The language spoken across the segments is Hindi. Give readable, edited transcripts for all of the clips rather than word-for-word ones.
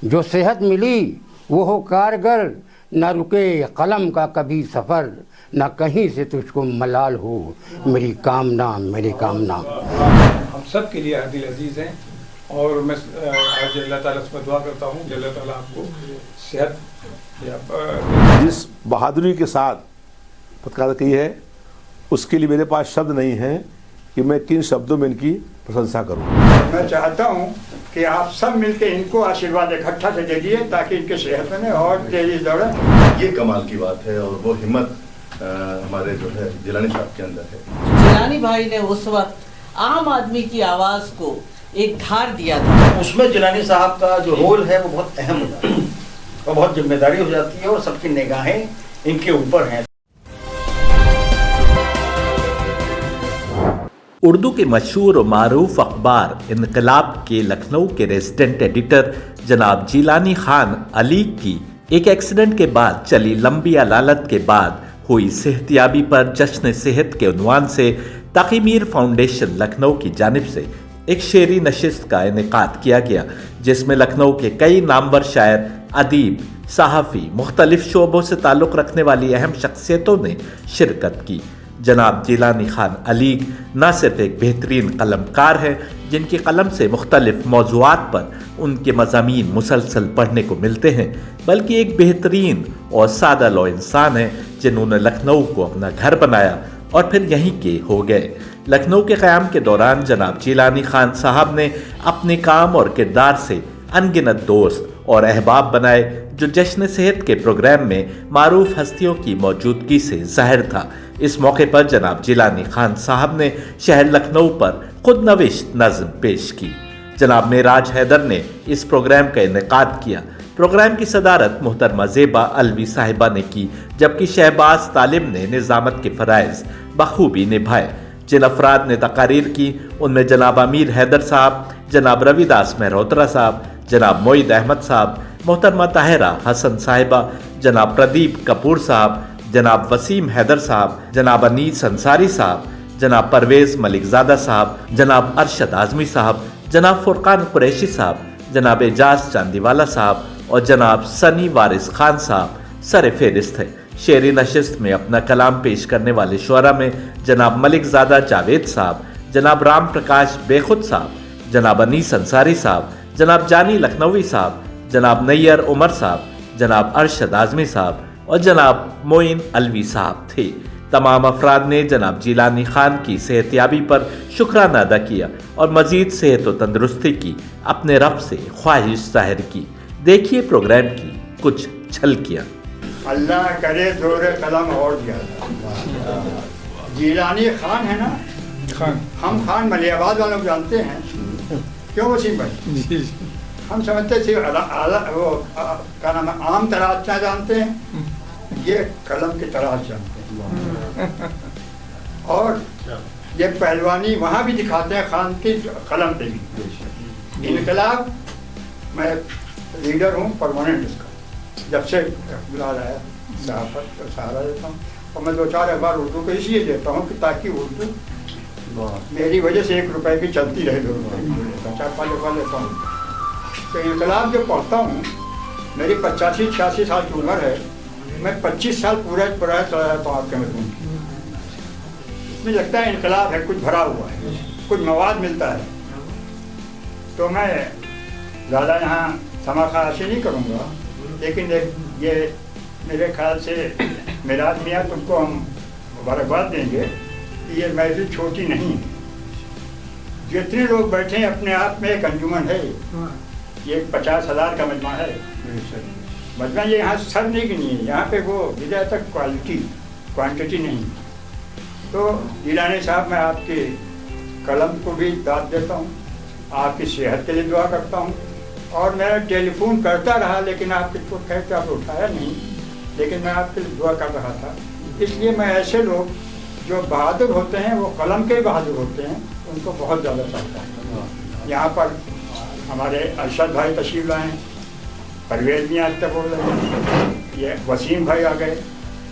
हम सब के लिए दिल अजीज़ हैं और मैं आज अल्लाह ताला से दुआ करता हूँ कि अल्लाह ताला आपको सेहत जिस बहादुरी के साथ पत्रकारिता की है उसके लिए मेरे पास शब्द नहीं है कि मैं किन शब्दों में इनकी प्रशंसा करूं। मैं चाहता हूं कि आप सब मिलकर इनको आशीर्वाद इकट्ठा से दे दिए ताकि इनके सेहत में और तेजी दौड़े। ये कमाल की बात है और वो हिम्मत हमारे जो है जिलानी साहब के अंदर है। जिलानी भाई ने उस वक्त आम आदमी की आवाज को एक धार दिया था। उसमें जिलानी साहब का जो रोल है वो बहुत अहम हो जाता है और बहुत जिम्मेदारी हो जाती है और सबकी निगाहें इनके ऊपर हैं। उर्दू के मशहूर और मारूफ अखबार इनकलाब के लखनऊ के रेजिडेंट एडिटर जनाब जिलानी खान अली की एक एक्सीडेंट के बाद चली लंबी अदालत के बाद हुई सेहतियाबी पर जश्न सेहत के उन्वान से तकीमीर फाउंडेशन लखनऊ की जानिब से एक शेरी नशिस्त का इनेकाद किया गया, जिसमें लखनऊ के कई नामवर शायर, अदीब, सहाफ़ी, मुख्तलिफ शोबों से ताल्लुक़ रखने वाली अहम शख्सियतों ने शिरकत की। जनाब जिलानी खान अली न सिर्फ एक बेहतरीन कलमकार हैं जिनकी कलम से मुख्तलिफ मौज़ूआत पर उनके मज़ामीन मुसलसल पढ़ने को मिलते हैं, बल्कि एक बेहतरीन और सादा लो इंसान हैं जिन्होंने लखनऊ को अपना घर बनाया और फिर यहीं के हो गए। लखनऊ के क़याम के दौरान जनाब जिलानी खान साहब ने अपने काम और किरदार से अनगिनत दोस्त और अहबाब बनाए, जो जश्न सेहत के प्रोग्राम में मारूफ हस्तियों की मौजूदगी से ज़ाहिर था। इस मौके पर जनाब जिलानी खान साहब ने शहर लखनऊ पर खुद नविश्त नज़्म पेश की। जनाब मेराज हैदर ने इस प्रोग्राम का इनेकाद किया। प्रोग्राम की सदारत मोहतरमा ज़ेबा अलवी साहिबा ने की, जबकि शहबाज तालिब ने निज़ामत के फ़राइज़ बखूबी निभाए। जिन अफराद ने तकारीर की उनमें जनाब अमीर हैदर साहब, जनाब रविदास मेहरोत्रा साहब, जनाब मोईद अहमद साहब, मोहतरमा ताहिरा हसन साहिबा, जनाब प्रदीप कपूर साहब, जनाब वसीम हैदर साहब, जनाब अनीस अंसारी साहब, जनाब परवेज़ मलिकज़ादा साहब, जनाब अरशद आज़मी साहब, जनाब फुरकान कुरैशी साहब, जनाब एजाज चांदीवाला साहब और जनाब सनी वारिस खान साहब सर फेरिस्त है। शेरी नशिस्त में अपना कलाम पेश करने वाले शुअरा में जनाब मलिकज़ादा जावेद साहब, जनाब राम प्रकाश बेखुद साहब, जनाब अनीस अंसारी साहब, जनाब जानी लखनवी साहब, जनाब नैयर उमर साहब, जनाब अरशद आज़मी साहब और जनाब मोइन अलवी साहब थे। तमाम अफराद ने जनाब जिलानी खान की सेहतियाबी पर शुक्राना अदा किया और मज़ीद सेहत व तंदुरुस्ती की अपने रब से ख्वाहिश जाहिर की। देखिए प्रोग्राम की कुछ झलकियाँ। अल्लाह करे जोर कलम और दिया। जिलानी खान है ना, खान हम खान मलियाबाद वालों को जानते हैं, क्यों वसीम भाई? हम समझते थे वो क्या नाम है, आम तराशना जानते हैं, ये कलम की तराश जानते हैं। और ये पहलवानी वहाँ भी दिखाते हैं खान की कलम पे भी। इनकलाब मैं लीडर हूँ परमानेंट इसका, जब से बुला रहा है सहाफ़त का सहारा देता हूँ और मैं 2-4 अखबार उर्दू को इसलिए देता हूँ कि ताकि उर्दू मेरी वजह से 1 रुपए की चलती रहे, 2 रुपए 4-5 अखबार लेता हूँ। तो इनकलाब जब पढ़ता हूँ, मेरी 85-86 साल की उम्र है, मैं 25 साल पूरा चला जाता हूँ आपके मजमून। इसमें लगता है इनकलाब है, कुछ भरा हुआ है, कुछ मवाद मिलता है। तो मैं ज़्यादा यहाँ समाखाशी नहीं करूँगा, लेकिन ये मेरे ख्याल से मेराज मियाँ तुमको हम मुबारकबाद देंगे कि ये महफिल छोटी नहीं है। जितने लोग बैठे हैं अपने आप में एक अंजुमन है। ये 50,000 का मजमा है। मजमा ये यहाँ सर नहीं की नहीं है, यहाँ पे वो विजय तक क्वांटिटी नहीं। तो जिलानी साहब, मैं आपके कलम को भी दाद देता हूँ, आपकी सेहत के लिए दुआ करता हूँ। और मैं टेलीफोन करता रहा लेकिन आपको खैर तो आप उठाया नहीं, लेकिन मैं आपके लिए दुआ कर रहा था। इसलिए मैं ऐसे लोग जो बहादुर होते हैं, वो कलम के बहादुर होते हैं, उनको बहुत ज़्यादा चाहता हूँ। यहाँ पर हमारे अरशद भाई तशरीफ लाए हैं, परवेज़ मियाँ आज तक बोल रहे हैं, ये वसीम भाई आ गए,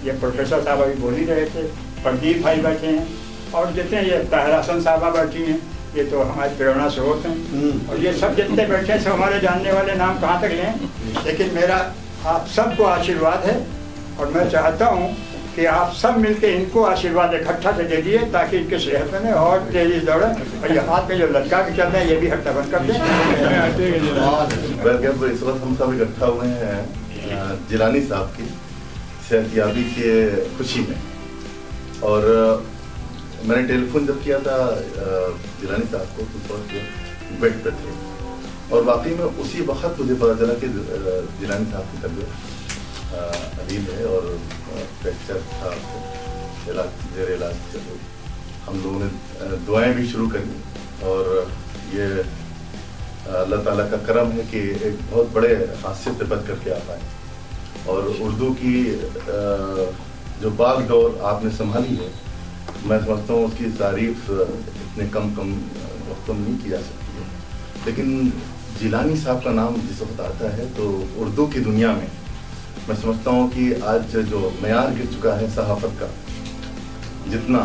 ये प्रोफेसर साहब अभी बोल ही रहे थे, प्रदीप भाई बैठे हैं और जितने ये ताहिरा हसन साहबा बैठी हैं, ये तो हमारी प्रेरणा स्रोत हैं। और ये सब जितने बैठे हैं सब हमारे जानने वाले, नाम कहाँ तक लें, लेकिन मेरा आप सबको आशीर्वाद है और मैं चाहता हूँ कि आप सब मिलके इनको आशीर्वाद इकट्ठा से दे दिए ताकि इनके सेहत में और तेजी दौड़े। और ये हाथ में जो लटका के चल रहे हैं ये भी हट्टा बंद कर दें। वेलकम। इस वक्त हम सब इकट्ठा हुए हैं जिलानी साहब की सेहतयाबी के खुशी में, और मैंने टेलीफोन जब किया था जिलानी साहब को तो उस वक्त बेड पे थे, और वाकई में उसी वक्त मुझे पता चला कि जिलानी साहब की तबीयत अलील है और फ्रैक्चर था, जेर इलाज चल रही। हम लोगों ने दुआएं भी शुरू करी, और ये अल्लाह ताला का करम है कि एक बहुत बड़े हादसे से बच करके आ पाए। और उर्दू की जो बागडोर आपने संभाली है, मैं समझता हूँ उसकी तारीफ इतने कम वक्तों में नहीं की जा सकती है। लेकिन जिलानी साहब का नाम जिस वक्त आता है तो उर्दू की दुनिया में मैं समझता हूँ कि आज जो मयार गिर चुका है सहाफ़त का जितना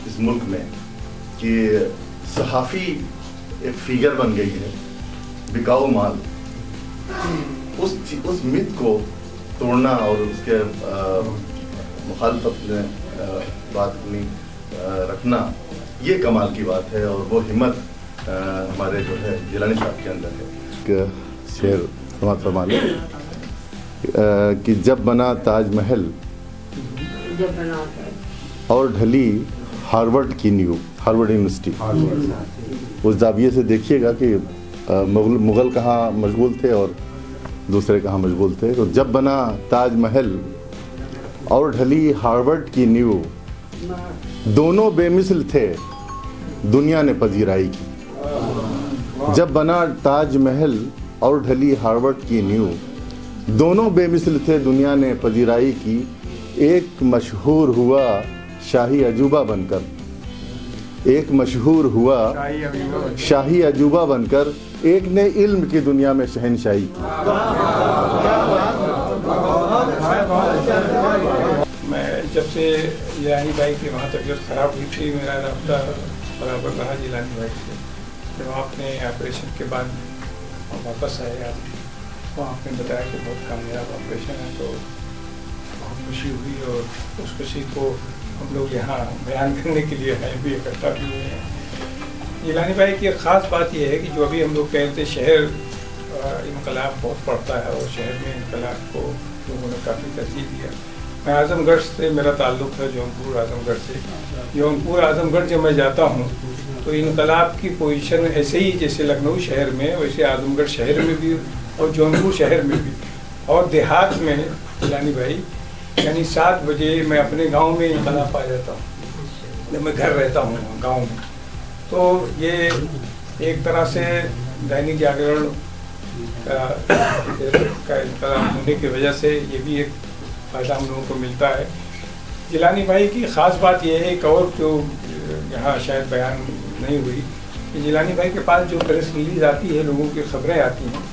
इस मुल्क में, कि सहाफ़ी एक फिगर बन गई है, बिकाऊ माल, उस मिथ को तोड़ना और उसके मुखालफत में बात अपनी रखना, ये कमाल की बात है। और वो हिम्मत हमारे जो है जिलानी साहब के अंदर है। शेर समात फरमाने कि जब बना ताजमहल और ढली हार्वर्ड की नींव, हार्वर्ड यूनिवर्सिटी। उस जाविये से देखिएगा कि मुग़ल कहाँ मशगूल थे और दूसरे कहाँ मशगूल थे। तो जब बना ताजमहल और ढली हार्वर्ड की नींव, दोनों बेमिसल थे दुनिया ने पजीराई की। जब बना ताजमहल और ढली हार्वर्ड की नींव, दोनों बेमिसल थे दुनिया ने पजीराई की। एक मशहूर हुआ शाही अजूबा बनकर, एक मशहूर हुआ शाही अजूबा बनकर, एक ने इल्म की दुनिया में शहनशाही की। मैं जब से जिलानी भाई की वहाँ तबीयत ख़राब हुई थी, मेरा रब्ता बराबर रहा जिलानी भाई से। जब आपने ऑपरेशन के बाद वापस आए आप, तो आपने बताया कि बहुत कामयाब ऑपरेशन है, तो बहुत खुशी हुई। और उस खुशी को हम लोग यहाँ बयान करने के लिए हैं भी, इकट्ठा भी हुए हैं। जिलानी भाई की ख़ास बात यह है कि जो अभी हम लोग कह रहे थे, शहर इनकलाब बहुत पड़ता है और शहर में इनकलाब को लोगों ने काफ़ी तरजीह दिया। मैं आज़मगढ़ से मेरा ताल्लुक़ है, जौनपुर आज़मगढ़ से। जौनपुर आज़मगढ़ जब मैं जाता हूँ तो इनकलाब की पोजीशन ऐसे ही जैसे लखनऊ शहर में, वैसे आज़मगढ़ शहर में भी और जौनपुर शहर में भी। और देहात में जिलानी भाई यानी 7 बजे मैं अपने गांव में इनकलाब पा जाता हूँ जब मैं घर रहता हूँ गांव में। तो ये एक तरह से दैनिक जागरण का इनकलाब होने की वजह से ये भी एक फ़ायदा हम लोगों को मिलता है। जिलानी भाई की ख़ास बात यह है, एक और जो यहाँ शायद बयान नहीं हुई, कि जिलानी भाई के पास जो प्रेस रिलीज आती है, लोगों की खबरें आती हैं,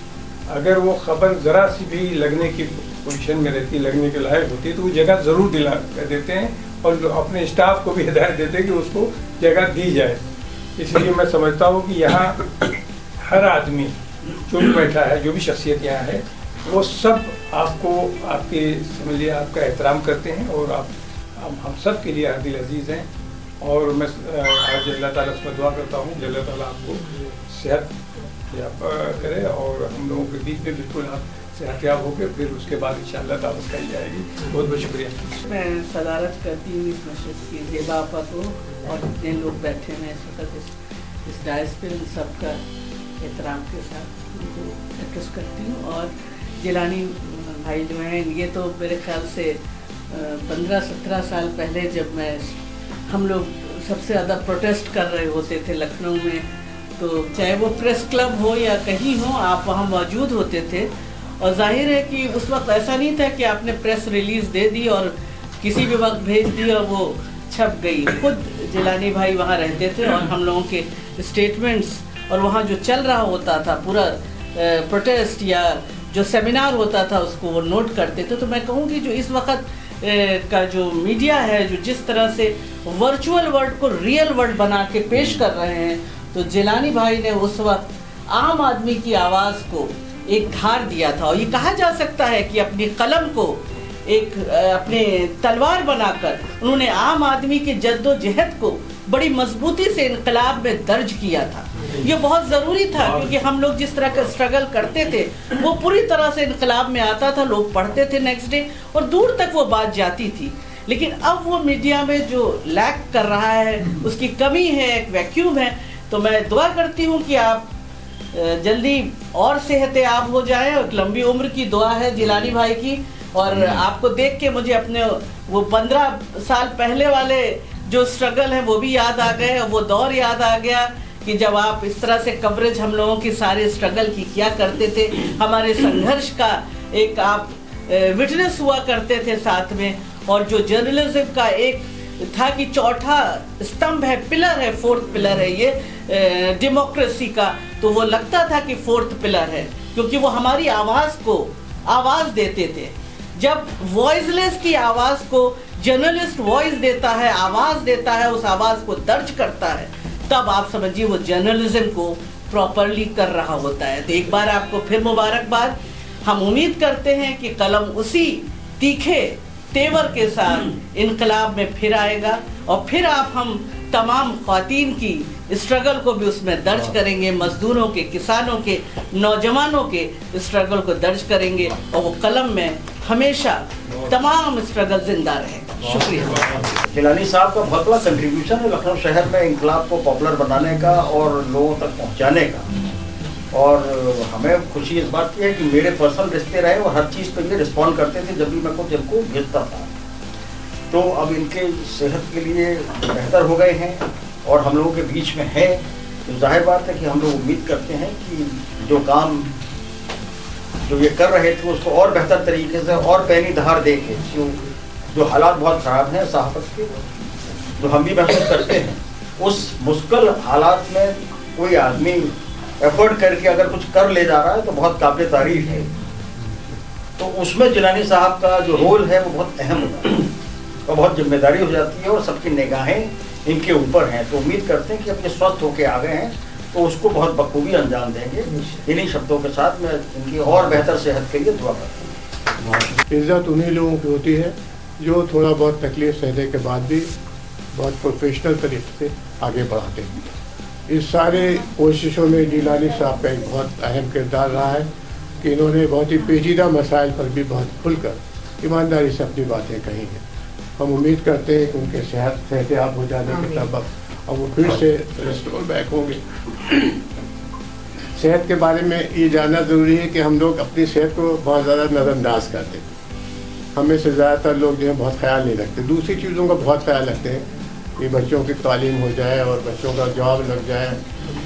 अगर वो खबर ज़रा सी भी लगने की पोजीशन में रहती, लगने के लायक होती है, तो वो जगह ज़रूर दिला देते हैं और अपने स्टाफ को भी हिदायत देते हैं कि उसको जगह दी जाए। इसलिए मैं समझता हूँ कि यहाँ हर आदमी जो भी बैठा है, जो भी शख्सियत यहाँ है, वो सब आपको आपके समझ लिया आपका एहतराम करते हैं और आप हम सब के लिए दिल अजीज़ हैं। और मैं आज अल्लाह ताला से दुआ करता हूँ कि अल्लाह ताला आपको सेहत करे और हम लोगों के बीच में बिल्कुल आप सेहतयाब होकर फिर उसके बाद इंशाअल्लाह दावत कही जाएगी। बहुत बहुत शुक्रिया। मैं सदारत करती हूँ इस नशस्त की ज़ेबा आपा को और जितने लोग बैठे हैं इस वक्त इस डायस पे, उन सबका एहतराम के साथ उनको रिक्वेस्ट करती हूँ। और जिलानी भाई जो हैं, ये तो मेरे ख्याल से 15-17 साल पहले जब हम लोग सबसे ज़्यादा प्रोटेस्ट कर रहे होते थे लखनऊ में, तो चाहे वो प्रेस क्लब हो या कहीं हो, आप वहाँ मौजूद होते थे। और जाहिर है कि उस वक्त ऐसा नहीं था कि आपने प्रेस रिलीज़ दे दी और किसी भी वक्त भेज दी और वो छप गई। खुद जिलानी भाई वहाँ रहते थे और हम लोगों के स्टेटमेंट्स और वहाँ जो चल रहा होता था पूरा प्रोटेस्ट या जो सेमिनार होता था उसको वो नोट करते थे। तो मैं कहूँ कि जो इस वक्त का जो मीडिया है, जो जिस तरह से वर्चुअल वर्ल्ड को रियल वर्ल्ड बना के पेश कर रहे हैं, तो जिलानी भाई ने उस वक्त आम आदमी की आवाज़ को एक धार दिया था, और ये कहा जा सकता है कि अपनी कलम को एक अपने तलवार बनाकर उन्होंने आम आदमी के जद्दोजहद को बड़ी मजबूती से इनकलाब में दर्ज किया था। ये बहुत ज़रूरी था, क्योंकि हम लोग जिस तरह का स्ट्रगल करते थे वो पूरी तरह से इनकलाब में आता था, लोग पढ़ते थे नेक्स्ट डे और दूर तक वो बात जाती थी। लेकिन अब वो मीडिया में जो लैक कर रहा है, उसकी कमी है, एक वैक्यूम है। तो मैं दुआ करती हूँ कि आप जल्दी और सेहतयाब हो जाएं, और लंबी उम्र की दुआ है जिलानी भाई की। और आपको देख के मुझे अपने वो 15 साल पहले वाले जो स्ट्रगल है वो भी याद आ गए, वो दौर याद आ गया कि जब आप इस तरह से कवरेज हम लोगों की सारे स्ट्रगल की किया करते थे, हमारे संघर्ष का एक आप विटनेस हुआ करते थे साथ में। और जो जर्नलिज्म का एक था कि चौथा स्तंभ है, पिलर है, फोर्थ पिलर है ये डेमोक्रेसी का, तो वो लगता था कि फोर्थ पिलर है, क्योंकि वो हमारी आवाज़ को आवाज़ देते थे। जब वॉइसलेस की आवाज़ को जर्नलिस्ट वॉइस देता है, आवाज़ देता है, उस आवाज़ को दर्ज करता है, तब आप समझिए वो जर्नलिज्म को प्रॉपरली कर रहा होता है। तो एक बार आपको फिर मुबारकबाद। हम उम्मीद करते हैं कि कलम उसी तीखे तेवर के साथ इनकलाब में फिर आएगा, और फिर आप हम तमाम ख्वातीन की स्ट्रगल को भी उसमें दर्ज करेंगे, मजदूरों के, किसानों के, नौजवानों के स्ट्रगल को दर्ज करेंगे, और वो कलम में हमेशा तमाम स्ट्रगल जिंदा रहेगा। शुक्रिया। जिलानी साहब का बहुत बड़ा कंट्रीब्यूशन है लखनऊ शहर में इंकलाब को पॉपुलर बनाने का और लोगों तक पहुंचाने का। और हमें खुशी इस बात की है कि मेरे पर्सनल रिश्ते रहे और हर चीज़ पे ये रिस्पॉन्ड करते थे जब भी मैं कुछ इनको भेजता था। तो अब इनके सेहत के लिए बेहतर हो गए हैं और हम लोगों के बीच में है। तो जाहिर बात है कि हम लोग उम्मीद करते हैं कि जो काम जो ये कर रहे थे उसको और बेहतर तरीके से और पैनी धार दे के, जो हालात बहुत ख़राब हैं सहाफ़त के, जो हम भी महसूस करते हैं, उस मुश्किल हालात में कोई आदमी एफर्ट करके अगर कुछ कर ले जा रहा है तो बहुत काबिल तारीफ है। तो उसमें जिलानी साहब का जो रोल है वो बहुत अहम होता है और बहुत जिम्मेदारी हो जाती है, और सबकी निगाहें इनके ऊपर हैं। तो उम्मीद करते हैं कि अब ये स्वस्थ होके आ गए हैं तो उसको बहुत बखूबी अंजाम देंगे। इन्हीं शब्दों के साथ मैं इनकी और बेहतर सेहत के लिए दुआ करता हूँ। इज्जत उन्हीं लोगों की होती है जो थोड़ा बहुत तकलीफ सहने के बाद भी बहुत प्रोफेशनल तरीके से आगे बढ़ाते हैं। इस सारे कोशिशों में जिलानी साहब का एक बहुत अहम किरदार रहा है कि इन्होंने बहुत ही पेचीदा मसाइल पर भी बहुत खुलकर ईमानदारी से अपनी बातें कही हैं। हम उम्मीद करते हैं कि उनके सेहतयाब हो जाने के तब अब वो फिर से रिस्टोर बैक होंगे। सेहत के बारे में ये जानना ज़रूरी है कि हम लोग अपनी सेहत को बहुत ज़्यादा नज़रअंदाज करते हैं। हमें से ज़्यादातर लोग जो है बहुत ख्याल नहीं रखते, दूसरी चीज़ों का बहुत ख्याल रखते हैं कि बच्चों की तालीम हो जाए और बच्चों का जॉब लग जाए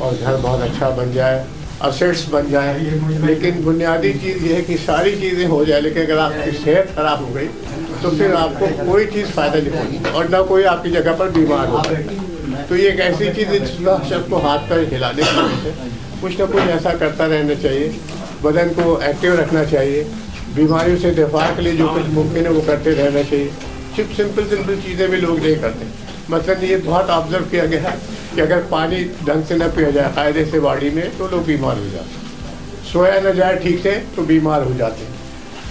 और घर बहुत अच्छा बन जाए, असेट्स बन जाए। लेकिन बुनियादी चीज़ ये है कि सारी चीज़ें हो जाए, लेकिन अगर आपकी सेहत ख़राब हो गई तो फिर आपको कोई चीज़ फ़ायदा नहीं पहुँचती और ना कोई आपकी जगह पर बीमार हो जाएगी। तो ये एक ऐसी चीज़ है जिसमें सबको हाथ पैर हिलाने की वजह से कुछ ना कुछ ऐसा करता रहना चाहिए, बदन को एक्टिव रखना चाहिए, बीमारियों से दिफा के लिए जो कुछ मुमकिन है वो करते रहना चाहिए। सिंपल चीज़ें भी लोग नहीं करते। मतलब ये बहुत ऑब्जर्व किया गया है कि अगर पानी ढंग से न पिया जाए कायदे से बॉडी में तो लोग बीमार हो जाते हैं, सोया न जाए ठीक से तो बीमार हो जाते हैं,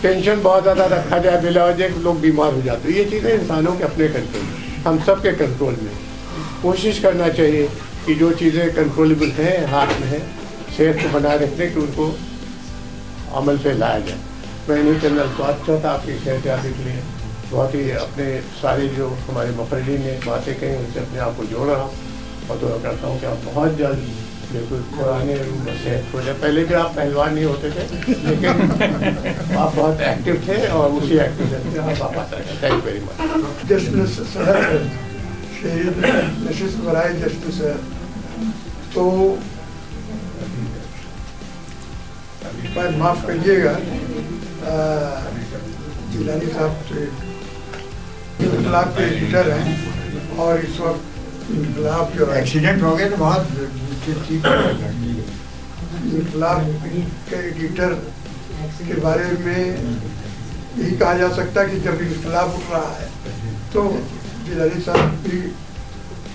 टेंशन बहुत ज़्यादा रखा जाए बिला वजह लोग बीमार हो जाते हैं। ये चीज़ें इंसानों के अपने कंट्रोल में, हम सब के कंट्रोल में। कोशिश करना चाहिए कि जो चीज़ें कंट्रोलेबल हैं, हाथ में है, सेहत को बनाए रखने की उनको अमल पे लाया जाए। मैं नहीं चंद अल्फाज चाहता आपकी सेहतयाबी के लिए बहुत ही अपने सारे जो हमारे मुखर्रीन ने बातें कही उनसे अपने आप को जोड़ रहा हूँ और दुआ करता हूँ कि आप बहुत जल्द बिल्कुल पुराने रूप में सेहत हो जाए। पहले भी आप पहलवान नहीं होते थे लेकिन आप बहुत एक्टिव थे और उसी एक्टिव से आप वापस आ गए। Thank you very much. जश्न शहीद नशिस्त बराए जश्न से तो माफ़ करिएगा, जिलानी साहब से इनकलाब के एडिटर हैं और इस वक्त इनकलाब जो एक्सीडेंट हो गया तो बहुत इनकलाब के एडिटर के बारे में यही कहा जा सकता है कि जब इनकलाब उठ रहा है तो जिलानी साहब भी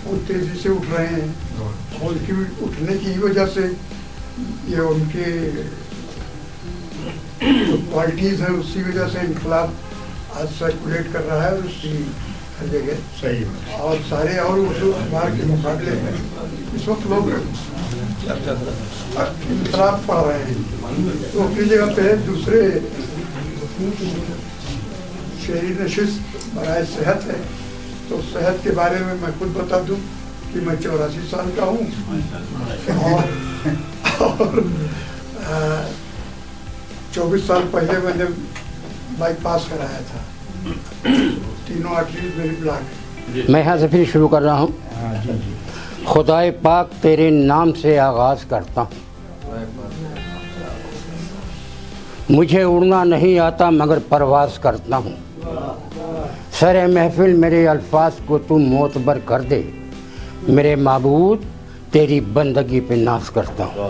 वो तेजी से उठ रहे हैं और उनकी उठने की वजह से ये उनके जो क्वालिटीज़ हैं उसी वजह से इनकलाब आज सर्कुलेट कर रहा है उसी हर जगह सही और सारे और उर्दू अखबार के मुकाबले में इस वक्त लोग इनकलाब पढ़ रहे हैं। तो अपनी जगह पे दूसरे शहरी नशिस्त बराए सेहत है। तो सेहत के बारे में मैं खुद बता दूं कि मैं 84 साल का हूँ और 24 साल पहले मैंने बाईपास कराया था। तीनों आर्टरीज मेरी ब्लॉक है। मैं यहाँ से फिर शुरू कर रहा हूँ। खुदाए पाक तेरे नाम से आगाज़ करता हूँ। मुझे उड़ना नहीं आता मगर परवाज़ करता हूँ। सरे महफिल मेरे अल्फाज को तू मोतबर कर दे। मेरे माबूद तेरी बंदगी पे नाज करता हूँ।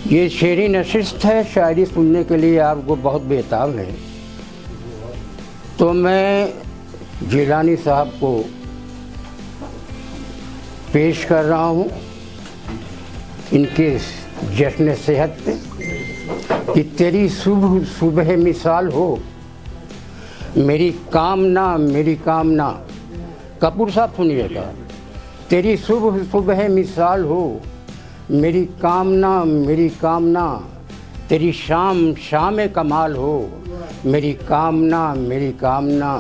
ये शेरी नशिस्त है, शायरी सुनने के लिए आपको बहुत बेताब है। तो मैं जिलानी साहब को पेश कर रहा हूँ इनके जश्न सेहत पे कि तेरी सुबह सुबह मिसाल हो मेरी कामना। कपूर साहब सुनिएगा। तेरी सुबह सुबह मिसाल हो मेरी कामना। तेरी शाम कमाल हो मेरी कामना।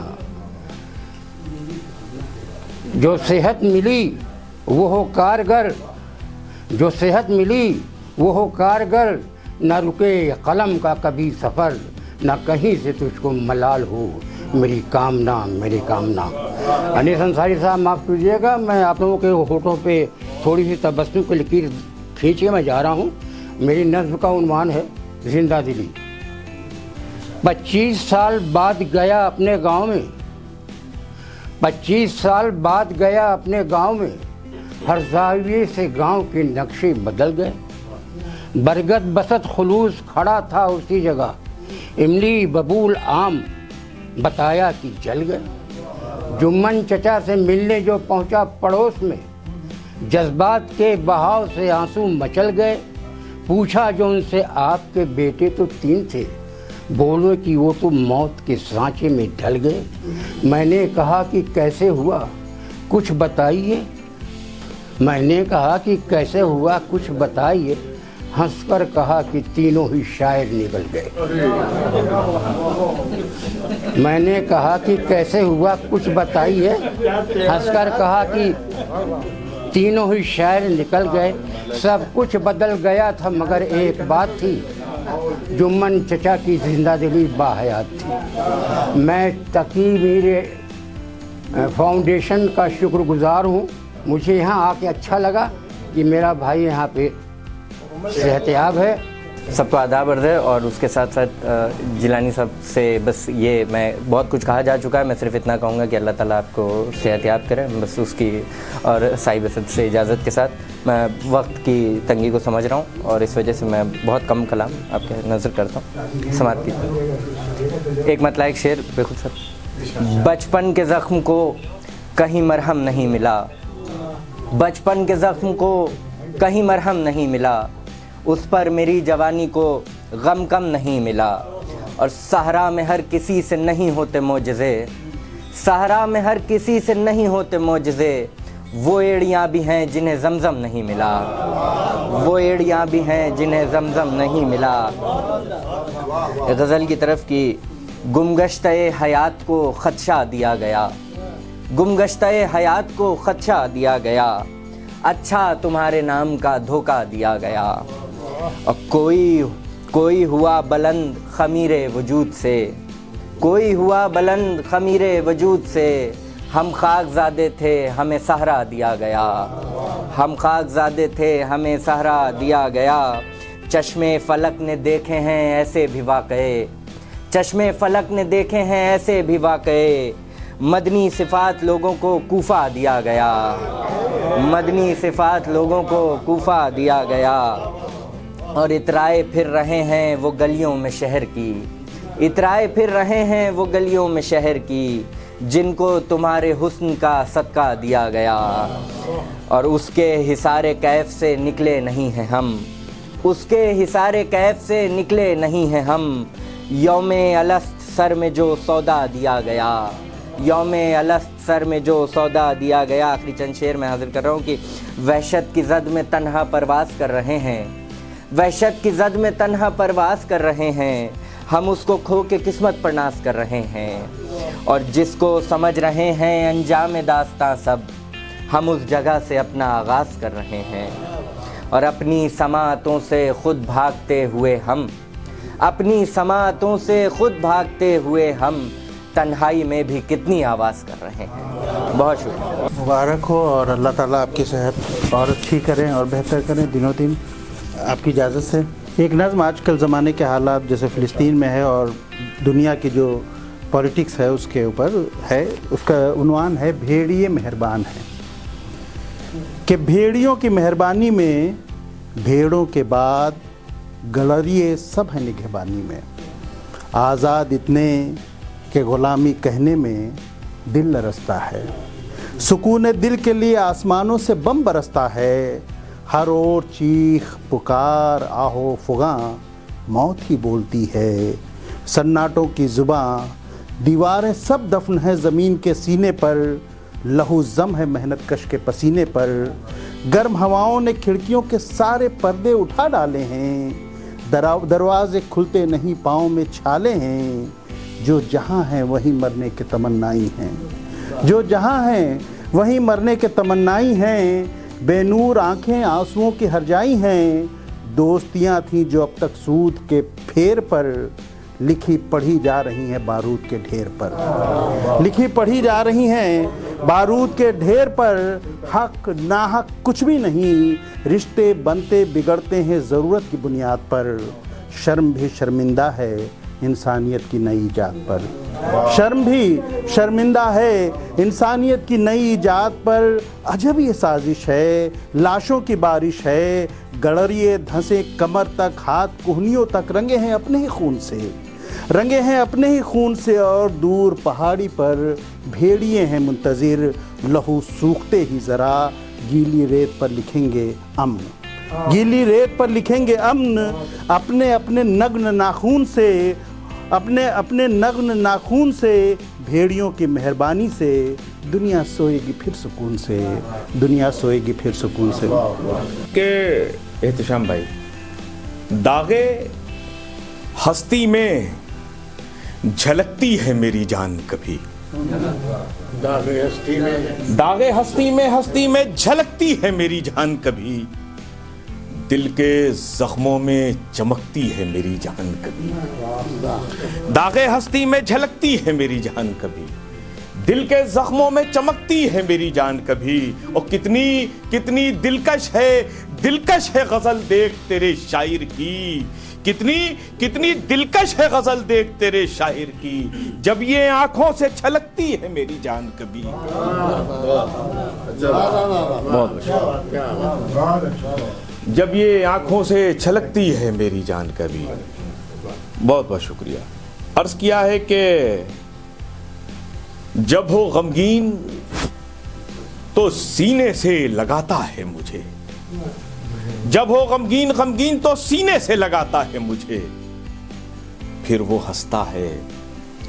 जो सेहत मिली वो हो कारगर, जो सेहत मिली वो हो कारगर। न रुके कलम का कभी सफ़र, न कहीं से तुझको मलाल हो मेरी कामना। अनीस अंसारी साहब माफ़ कीजिएगा, मैं आप लोगों के होठों पे थोड़ी सी तबस्सुम की लकीर खींच के मैं जा रहा हूँ। मेरी नज़्म का उन्वान है जिंदा दिली। 25 साल बाद गया अपने गांव में, 25 साल बाद गया अपने गांव में। हर ज़ाविये से गांव के नक्शे बदल गए। बरगद बसत खुलूस खड़ा था उसी जगह। इमली बबूल आम बताया कि जल गए। जुम्मन चचा से मिलने जो पहुंचा पड़ोस में, जज्बात के बहाव से आंसू मचल गए। पूछा जो उनसे आपके बेटे तो 3 थे, बोलो कि वो तो मौत के सांचे में ढल गए। मैंने कहा कि कैसे हुआ कुछ बताइए, मैंने कहा कि कैसे हुआ कुछ बताइए। हंसकर कहा कि तीनों ही शायर निकल गए। मैंने कहा कि कैसे हुआ कुछ बताइए, हंसकर कहा कि तीनों ही शायर निकल गए। सब कुछ बदल गया था मगर एक बात थी, जुम्मन चचा की जिंदा दिली बाहयात थी। मैं तकी मेरे फाउंडेशन का शुक्रगुजार हूँ। मुझे यहाँ आके अच्छा लगा कि मेरा भाई यहाँ पे सेहतयाब है। सबको आदाब अर्ज़ है और उसके साथ साथ जिलानी साहब से बस ये मैं बहुत कुछ कहा जा चुका है। मैं सिर्फ इतना कहूँगा कि अल्लाह ताला आपको सेहतयाब करे, बस उसकी और साहिब असद से इजाज़त के साथ। मैं वक्त की तंगी को समझ रहा हूँ और इस वजह से मैं बहुत कम कलाम आपके नज़र करता हूँ। समात की एक मतलब एक शेर बिल्कुल सर। बचपन के ज़ख्म को कहीं मरहम नहीं मिला, बचपन के ज़ख्म को कहीं मरहम नहीं मिला। उस पर मेरी जवानी को गम कम नहीं मिला। और सहरा में हर किसी से नहीं होते मोजज़े, सहरा में हर किसी से नहीं होते मोजज़े। वो एड़ियाँ भी हैं जिन्हें ज़मज़म नहीं मिला, वो एड़ियाँ भी हैं जिन्हें ज़मज़म नहीं मिला। गज़ल की तरफ की गुमगश्ते हयात को ख़दशा दिया गया, गुमगश्ते हयात को ख़दशा दिया गया। अच्छा तुम्हारे नाम का धोखा दिया गया। और कोई हुआ बुलंद ख़मीरे वजूद से, कोई हुआ बुलंद ख़मीरे वजूद से। हम खाकज़ादे थे हमें सहरा दिया गया, हम खाकज़ादे थे हमें सहरा दिया गया। चश्मे फ़लक ने देखे हैं ऐसे भी वाक़ये, चश्मे फ़लक ने देखे हैं ऐसे भी वाक़ये। मदनी सिफ़ात लोगों को कूफ़ा दिया गया, मदनी सिफ़ात लोगों को कूफ़ा दिया गया। और इतराए फिर रहे हैं वो गलियों में शहर की, इतराए फिर रहे हैं वो गलियों में शहर की। जिनको तुम्हारे हुस्न का सदका दिया गया, और उसके हिसारे कैफ से निकले नहीं हैं हम, उसके हिसारे कैफ से निकले नहीं हैं हम। यौमे अलस्त सर में जो सौदा दिया गया, यौमे अलस्त सर में जो सौदा दिया गया। आखिरी चंद शेर मैं हाजिर कर रहा हूँ कि वहशत की जद में तन्हा परवास कर रहे हैं, वहशत की जद में तन्हा परवास कर रहे हैं, हम उसको खो के किस्मत पर नाज कर रहे हैं। और जिसको समझ रहे हैं अंजाम दास्तां सब, हम उस जगह से अपना आगाज़ कर रहे हैं। और अपनी समातों से खुद भागते हुए हम, अपनी समातों से खुद भागते हुए हम, तन्हाई में भी कितनी आवाज़ कर रहे हैं। बहुत शुक्रिया। मुबारक हो और अल्लाह ताला आपकी सेहत और अच्छी करें और बेहतर करें दिनों दिन। आपकी इजाज़त से एक नज़्म आजकल ज़माने के हालात जैसे फ़िलिस्तीन में है और दुनिया की जो पॉलिटिक्स है उसके ऊपर है, उसका उन्वान है भेड़िए मेहरबान है। कि भेड़ियों की मेहरबानी में भेड़ों के बाद गलरिए सब हैं निगहबानी में। आज़ाद इतने के ग़ुलामी कहने में दिल लरसता है, सुकून दिल के लिए आसमानों से बम बरसता है। हर ओर चीख पुकार आहो फुगां मौत ही बोलती है। सन्नाटों की ज़ुबां दीवारें सब दफन है ज़मीन के सीने पर, लहू ज़म है मेहनत कश के पसीने पर। गर्म हवाओं ने खिड़कियों के सारे पर्दे उठा डाले हैं, दरवाजे खुलते नहीं पाँव में छाले हैं। जो जहाँ हैं वहीं मरने के तमन्नाई हैं, जो जहाँ हैं वहीं मरने के तमन्नाई हैं। बेनूर आंखें आंसुओं की हरजाई हैं, दोस्तियाँ थीं जो अब तक सूद के फेर पर, लिखी पढ़ी जा रही हैं बारूद के ढेर पर, लिखी पढ़ी जा रही हैं बारूद के ढेर पर। हक नाहक कुछ भी नहीं, रिश्ते बनते बिगड़ते हैं ज़रूरत की बुनियाद पर। शर्म भी शर्मिंदा है इंसानियत की नई ईजाद पर, शर्म भी शर्मिंदा है इंसानियत की नई ईजाद पर। अजब ये साजिश है, लाशों की बारिश है, गड़रिए धंसे कमर तक, हाथ कोहनियों तक रंगे हैं अपने ही खून से, रंगे हैं अपने ही खून से। और दूर पहाड़ी पर भेड़िए हैं मुंतज़िर, लहू सूखते ही ज़रा गीली रेत पर लिखेंगे अमन, गीली रेत पर लिखेंगे अमन। अपने अपने नग्न नाखून से, अपने अपने नग्न नाखून से, भेड़ियों की मेहरबानी से दुनिया सोएगी फिर सुकून से, दुनिया सोएगी फिर सुकून से। के एहतशाम भाई, दागे हस्ती में झलकती है मेरी जान कभी, दागे हस्ती में, दागे हस्ती में झलकती है मेरी जान कभी। दिल के जख्मों में चमकती है मेरी जान कभी, दागे हस्ती में झलकती है मेरी जान कभी। दिल के जख्मों में चमकती है मेरी जान कभी। और कितनी कितनी दिलकश है गजल देख तेरे शायर की, कितनी कितनी दिलकश है गजल देख तेरे शायर की। जब ये आंखों से छलकती है मेरी जान कभी। जब ये आंखों से छलकती है मेरी जान कभी। बहुत बहुत शुक्रिया। अर्ज किया है कि जब हो गमगीन तो सीने से लगाता है मुझे, जब हो गमगीन गमगीन तो सीने से लगाता है मुझे। फिर वो हंसता है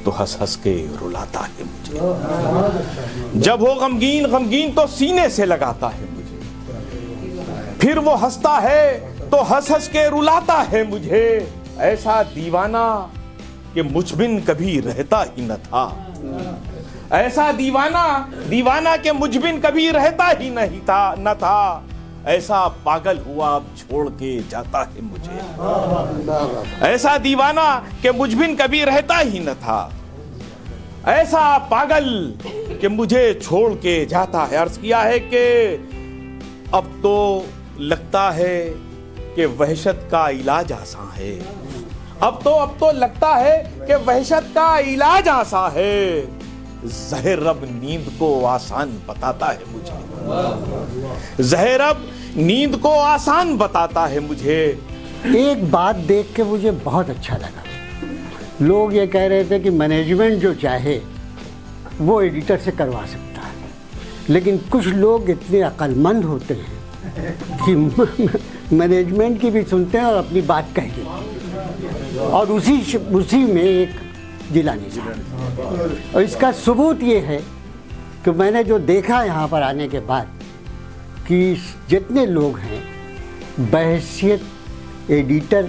तो हंस हंस के रुलाता है मुझे। जब हो गमगीन गमगीन तो सीने से लगाता है मुझे। फिर वो हंसता है तो हंस हंस के रुलाता है मुझे। ऐसा दीवाना कि मुझबिन कभी रहता ही न था, ऐसा दीवाना कि मुझबिन कभी रहता ही नहीं था न था। ऐसा पागल हुआ अब छोड़ के जाता है मुझे। ऐसा दीवाना कि मुझबिन कभी रहता ही न था, ऐसा पागल कि मुझे छोड़ के जाता है। अर्ज किया है कि अब तो लगता है कि वहशत का इलाज आसान है, अब तो लगता है कि वहशत का इलाज आसान है। ज़हर रब नींद को आसान बताता है मुझे, ज़हर रब नींद को आसान बताता है मुझे। एक बात देख के मुझे बहुत अच्छा लगा। लोग ये कह रहे थे कि मैनेजमेंट जो चाहे वो एडिटर से करवा सकता है, लेकिन कुछ लोग इतने अक्लमंद होते हैं कि मैनेजमेंट की भी सुनते हैं और अपनी बात कह देते हैं, और उसी में एक जिलानी साहब। और इसका सबूत ये है कि मैंने जो देखा यहाँ पर आने के बाद कि जितने लोग हैं बहैसियत एडिटर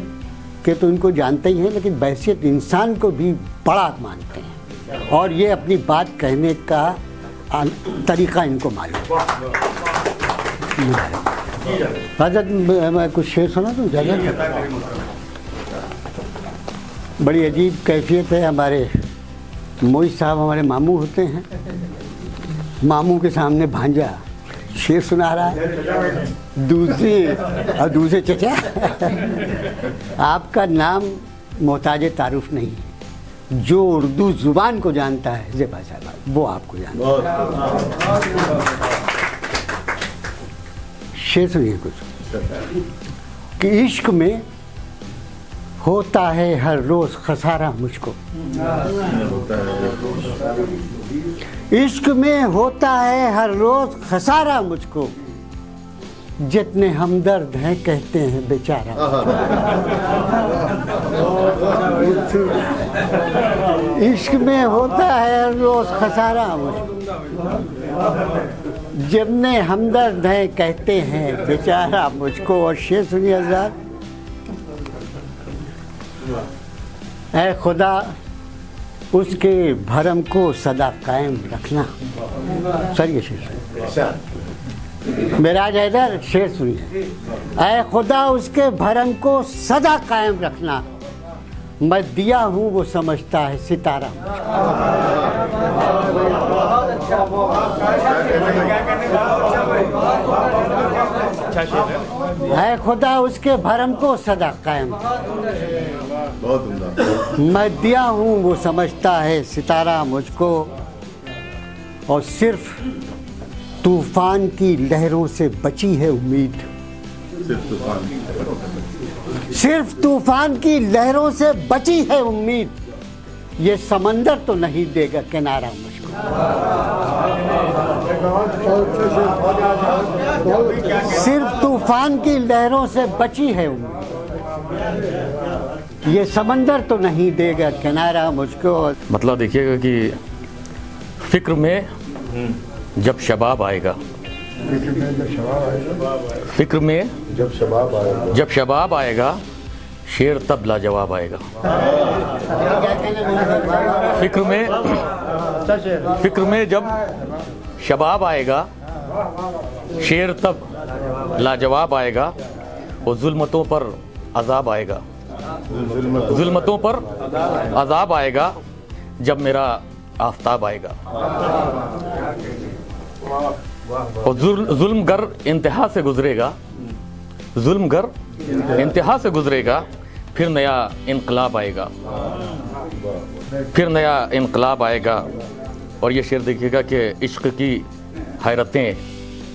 के तो इनको जानते ही हैं, लेकिन बहैसियत इंसान को भी बड़ा मानते हैं, और ये अपनी बात कहने का तरीका इनको मालूम। हजरत मैं कुछ शेर सुना दूँ ज़्यादा? बड़ी अजीब कैफियत है। हमारे मोहित साहब हमारे मामू होते हैं, मामू के सामने भांजा शेर सुना रहा है, दूसरे चचा आपका नाम मोहताज तारुफ नहीं है, जो उर्दू ज़ुबान को जानता है ज़ेबा साहब वो आपको जानता है। शेर सुनिए कुछ कि इश्क में होता है हर रोज़ खसारा मुझको, इश्क में होता है हर रोज़ खसारा मुझको, जितने हमदर्द हैं कहते हैं बेचारा। इश्क में होता है हर रोज़ खसारा मुझको, जितने हमदर्द हैं कहते हैं बेचारा मुझको। और शेर सुनिए हज़रात, ऐ खुदा उसके भरम को सदा कायम रखना। सर ये शेर मेराज हैदर शेर सुनिए, ऐ खुदा उसके भरम को सदा कायम रखना, मैं दिया हूँ वो समझता है सितारा। है खुदा उसके भरम को सदा कायम, मैं दिया हूँ वो समझता है सितारा मुझको, और सिर्फ तूफान की लहरों से बची है उम्मीद, सिर्फ तूफान की लहरों से बची है उम्मीद, ये समंदर तो नहीं देगा किनारा मुझको। सिर्फ तूफान की लहरों से बची है उम्मीद, ये समंदर तो नहीं देगा किनारा मुझको। मतलब देखिएगा कि फिक्र में जब शबाब आएगा, फिक्र में जब शबाब आएगा, शेर तब लाजवाब आएगा। फिक्र में जब शबाब आएगा, शेर तब लाजवाब आएगा, और जुल्मतों पर अजाब आएगा, जुल्मतों पर अजाब आएगा, जब मेरा आफताब आएगा। और जुल्मगर इंतहा से गुजरेगा, जुल्मगर इंतहा से गुजरेगा, फिर नया इनकलाब आएगा, फिर नया इनकलाब आएगा। और ये शेर देखिएगा कि इश्क की हैरतें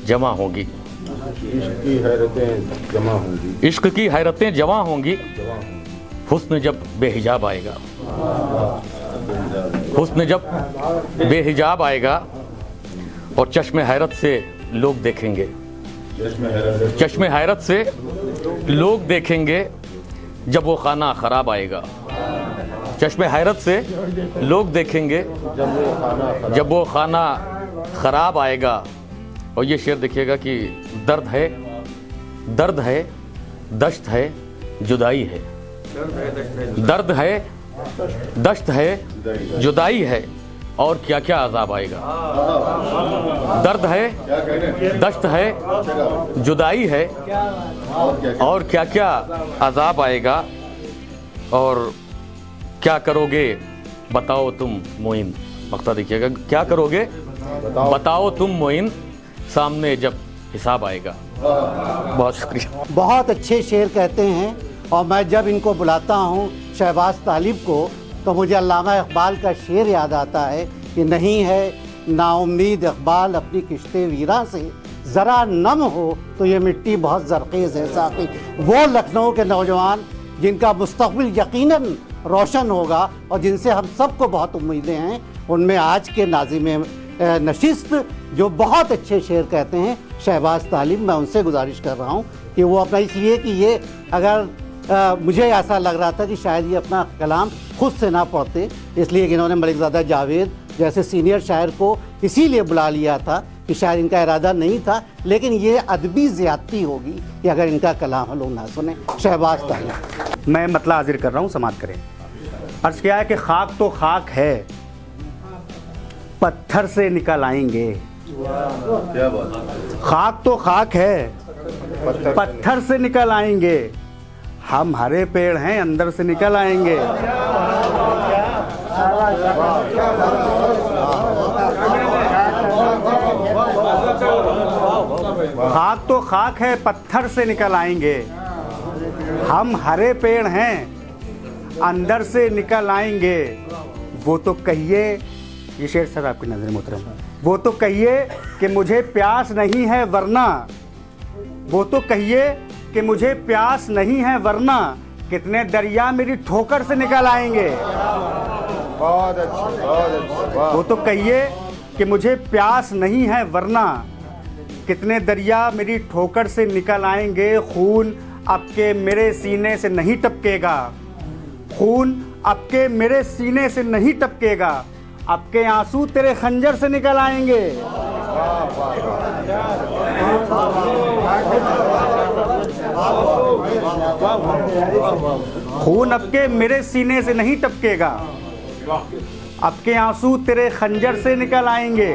जमा होंगी, इश्क की हैरतें जमा होंगी, इश्क की हैरतें जमा होंगी, हुस्न जब बेहिजाब आएगा, हुस्न जब बेहिजाब आएगा, और चश्मे हैरत से लोग देखेंगे, चश्मे हैरत से लोग देखेंगे, जब वो खाना ख़राब आएगा, चश्मे हैरत से लोग देखेंगे, जब वो खाना ख़राब आएगा। और ये शेर देखिएगा कि दर्द है, दर्द है, दश्त है, जुदाई है, दर्द है, दश्त है, जुदाई है, और क्या क्या अजाब आएगा। दर्द है, दश्त है, जुदाई है, और क्या क्या अजाब आएगा। और क्या करोगे बताओ तुम मोइन, मक्ता देखिएगा, क्या करोगे बताओ तुम मोइन, सामने जब हिसाब आएगा। बहुत शुक्रिया। बहुत अच्छे शेर कहते हैं, और मैं जब इनको बुलाता हूँ शहबाज तालिब को, तो मुझे अल्लामा इकबाल का शेर याद आता है कि नहीं है नाउम्मीद इकबाल अपनी किश्ते वीरा से, ज़रा नम हो तो ये मिट्टी बहुत ज़रख़ेज़ है साक़ी। वो लखनऊ के नौजवान जिनका मुस्तक़बिल यकीनन रोशन होगा और जिनसे हम सबको बहुत उम्मीदें हैं, उनमें आज के नाज़िम नशिस्त जो बहुत अच्छे शेर कहते हैं, शहबाज तालिब, मैं उनसे गुजारिश कर रहा हूँ कि वो अपना, इसलिए कि ये अगर मुझे ऐसा लग रहा था कि शायद ये अपना कलाम खुद से ना पढ़ते, इसलिए कि इन्होंने मलिकज़ादा जावेद जैसे सीनियर शायर को इसीलिए बुला लिया था कि शायद इनका इरादा नहीं था, लेकिन ये अदबी ज़्यादती होगी कि अगर इनका कलाम हम लोग ना सुने। शहबाज तालिब। मैं मतला हाजिर कर रहा हूँ, समाप्त करें। अर्ज़ किया है कि खाक तो खाक है, पत्थर से निकल आएंगे। क्या बात। खाक तो खाक है, पत्थर से निकल आएंगे, हम हरे पेड़ हैं, अंदर से निकल आएंगे। खाक तो खाक है, पत्थर से निकल आएंगे, हम हरे पेड़ हैं, अंदर से निकल आएंगे। वो तो कहिए, ये शेर सर आपकी नजर मोहतरम, वो तो कहिए कि मुझे प्यास नहीं है वरना, वो तो कहिए कि मुझे प्यास नहीं है वरना, कितने दरिया मेरी ठोकर से निकल आएंगे। बहुत अच्छा, बहुत अच्छा। वो तो कहिए कि मुझे प्यास नहीं है वरना, कितने दरिया मेरी ठोकर से निकल आएंगे। खून अब के मेरे सीने से नहीं टपकेगा, खून अब के मेरे सीने से नहीं टपकेगा, अब के आंसू तेरे खंजर से निकल आएंगे। खून अब के मेरे सीने से नहीं टपकेगा, अब के आंसू तेरे खंजर से निकल आएंगे।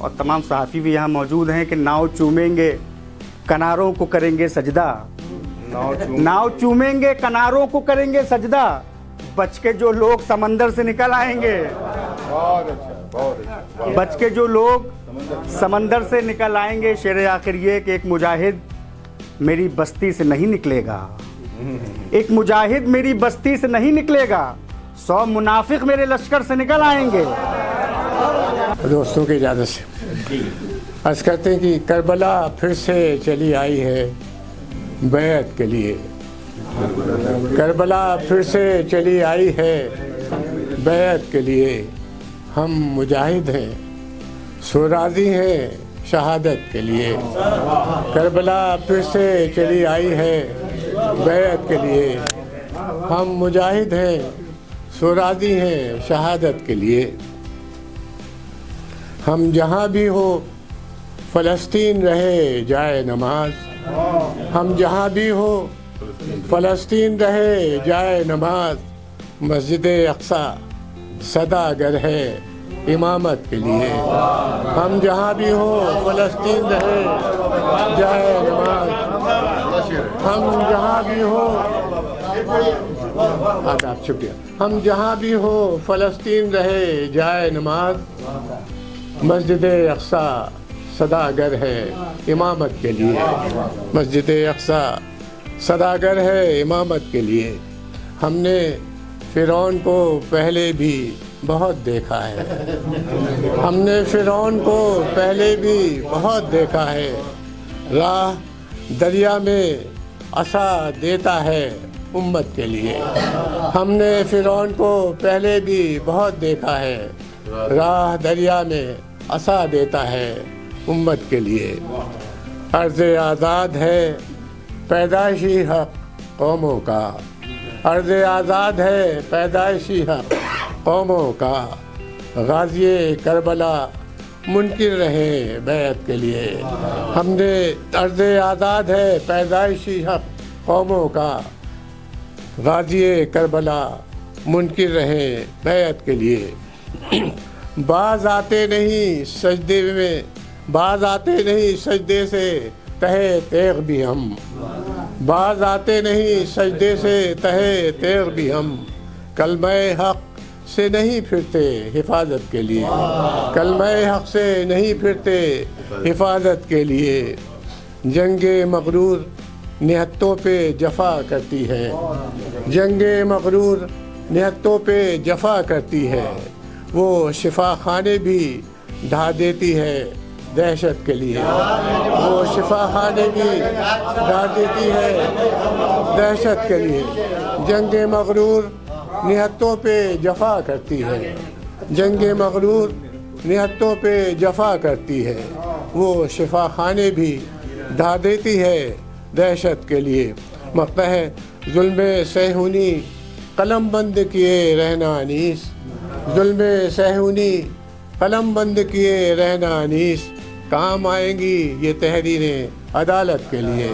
और तमाम सहाफ़ी भी यहाँ मौजूद हैं कि नाव चूमेंगे, किनारों को करेंगे सजदा, नाव चूमेंगे, किनारों को करेंगे सजदा, बच के जो लोग समंदर से निकल आएंगे। बहुत अच्छा, बहुत अच्छा। बच के जो लोग समंदर से निकल आएंगे। शेर आखिर ये कि एक मुजाहिद मेरी बस्ती से नहीं निकलेगा, एक मुजाहिद मेरी बस्ती से नहीं निकलेगा, 100 मुनाफिक मेरे लश्कर से निकल आएंगे। दोस्तों की इजाज़त से अर्ज़ करते हैं कि करबला फिर से चली आई है बैत के लिए, करबला फिर से चली आई है बैत के लिए, हम मुजाहिद हैं, सुराज़ी हैं शहादत के लिए। करबला फिर से चली आई है बैत के लिए, हम मुजाहिद हैं, सुराज़ी हैं शहादत के लिए। हम जहाँ भी हो फ़लस्तीन रहे जाए नमाज, हम जहाँ भी हो फ़लस्तीन रहे जाए नमाज, मस्जिद अक्सा सदा गर है इमामत के लिए। हम जहाँ भी हो फ़लस्तीन रहे जाए नमाज, हम जहाँ भी हो, आदाब, शुक्रिया। हम जहाँ भी हो फ़लस्तीन रहे जाए नमाज, मस्जिद अक्सा सदागर है इमामत के लिए, मस्जिद अक्सा सदागर है इमामत के लिए। हमने फ़िरौन को पहले भी बहुत देखा है, हमने फ़िरौन को पहले भी बहुत देखा है, राह दरिया में असा देता है उम्मत के लिए। हमने फ़िरौन को पहले भी बहुत देखा है, राह दरिया में असा देता है उम्मत के लिए। अर्ज़ आज़ाद है पैदाइशी हक़ कौमों का, अर्ज़ आज़ाद है पैदाइशी हक़ कौमों का, गाज़ी करबला मुनकिर रहे बैत के लिए। हमने अर्ज़ आज़ाद है पैदाइशी हक़ कौमों का, गाज़ी करबला मुनकिर रहे बैत के लिए। बाज आते नहीं सजदे में, बाज आते नहीं सजदे से तहे तेग भी हम, बाज आते नहीं सजदे से तहे तेग भी हम, कलमे हक़ से नहीं फिरते हिफाजत के लिए, कलमे हक़ से नहीं फिरते हिफाजत के लिए। जंगे मग़रूर निहत्तों पे जफ़ा करती है, जंगे मग़रूर निहत्तों पे जफ़ा करती है, वो शिफा खाने भी ढा देती है दहशत के लिए, वो शिफा खाने भी ढा देती है दहशत के लिए। जंगे मग़रूर निहत्तों पे जफा करती है, जंगे मगरूर निहत्तों पे जफा करती है, वो शिफा खाने भी ढा देती है दहशत के लिए। मकता है जुल्म सहूनी कलम बंद किए रहना अनीस, जुल्म सहूनी कलम बंद किए रहना अनीस, काम आएंगी ये तहरीरें अदालत के लिए,